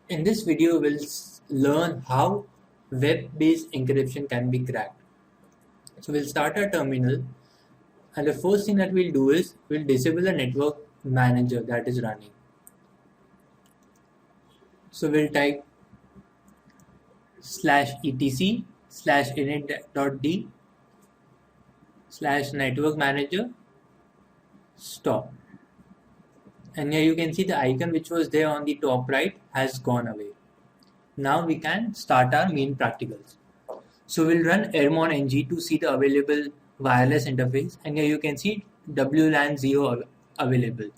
In this video, we'll learn how web-based encryption can be cracked. So we'll start our terminal, and the first thing that we'll do is we'll disable the network manager that is running. So we'll type /etc/init.d/network manager stop. And here you can see the icon which was there on the top right has gone away. Now we can start our main practicals. So we'll run airmon-ng to see the available wireless interface, and here you can see WLAN 0 available.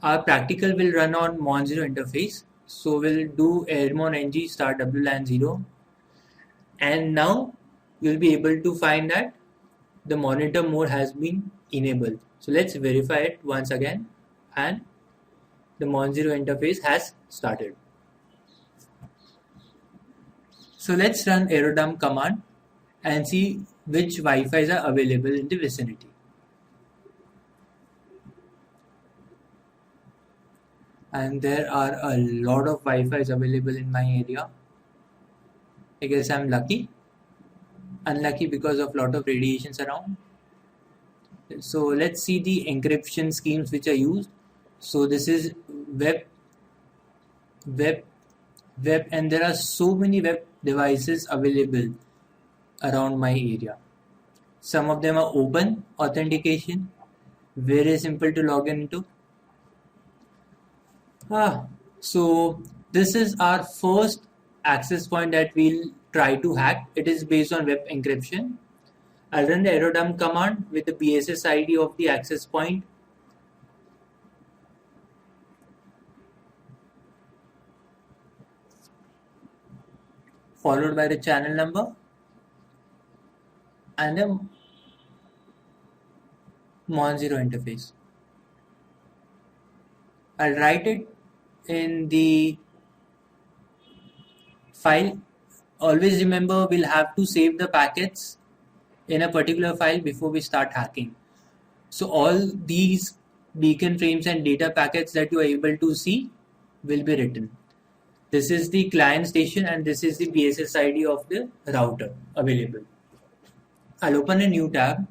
Our practical will run on Mon0 interface. So we'll do airmon-ng start WLAN 0, and now you'll be able to find that the monitor mode has been enabled. So let's verify it once again, and the Mon0 interface has started. So let's run aerodump command and see which Wi-Fi's are available in the vicinity. And there are a lot of Wi-Fi's available in my area. I guess I'm lucky. Unlucky because of lot of radiations around. So let's see the encryption schemes which are used. So this is web, and there are so many web devices available around my area. Some of them are open authentication, very simple to log into. So this is our first access point that we'll try to hack. It is based on web encryption. I'll run the aerodump command with the BSS ID of the access point. Followed by the channel number and a Mon0 interface. I'll write it in the file. Always remember, we'll have to save the packets in a particular file before we start hacking. So all these beacon frames and data packets that you are able to see will be written. This is the client station and this is the BSS ID of the router available. I'll open a new tab.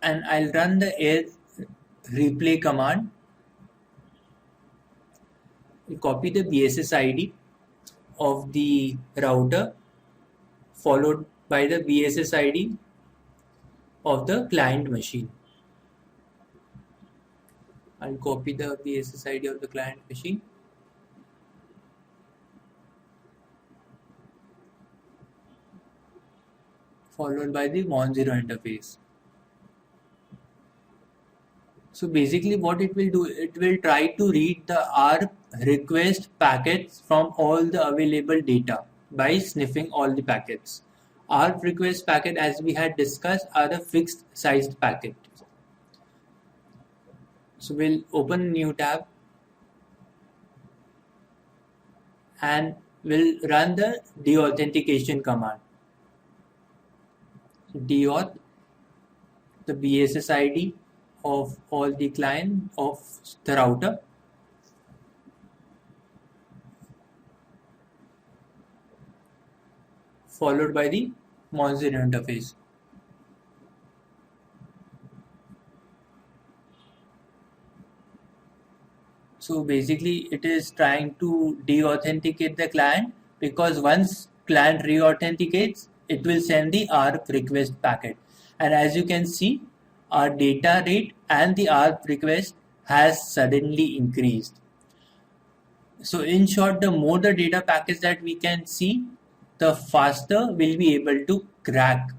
And I'll run the air replay command. I'll copy the BSS ID of the router followed by the BSS ID of the client machine. I'll copy the BSS ID of the client machine. Followed by the Mon0 interface. So basically what it will do, it will try to read the ARP request packets from all the available data by sniffing all the packets. ARP request packet, as we had discussed, are the fixed sized packet. So we'll open a new tab and we'll run the deauthentication command. Deauth the BSS ID of all the client of the router. Followed by the Mon0 interface. So basically it is trying to deauthenticate the client, because once client reauthenticates, it will send the ARP request packet. And as you can see, our data rate and the ARP request has suddenly increased. So in short, the more the data packets that we can see, the faster we'll be able to crack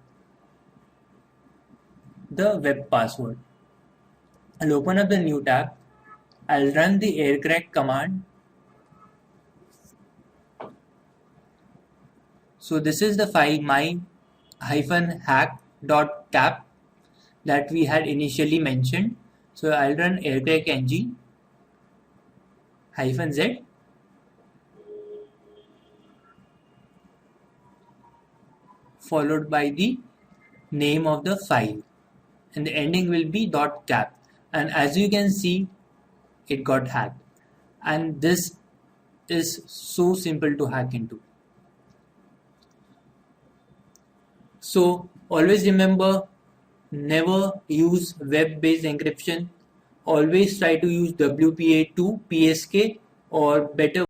the web password. I'll open up the new tab. I'll run the aircrack command. So this is the file my-hack.cap that we had initially mentioned. So I'll run aircrack-ng -z followed by the name of the file. and the ending will be .cap, and as you can see it got hacked, and this is so simple to hack into. So always remember, never use web-based encryption. Always try to use WPA2 PSK, or better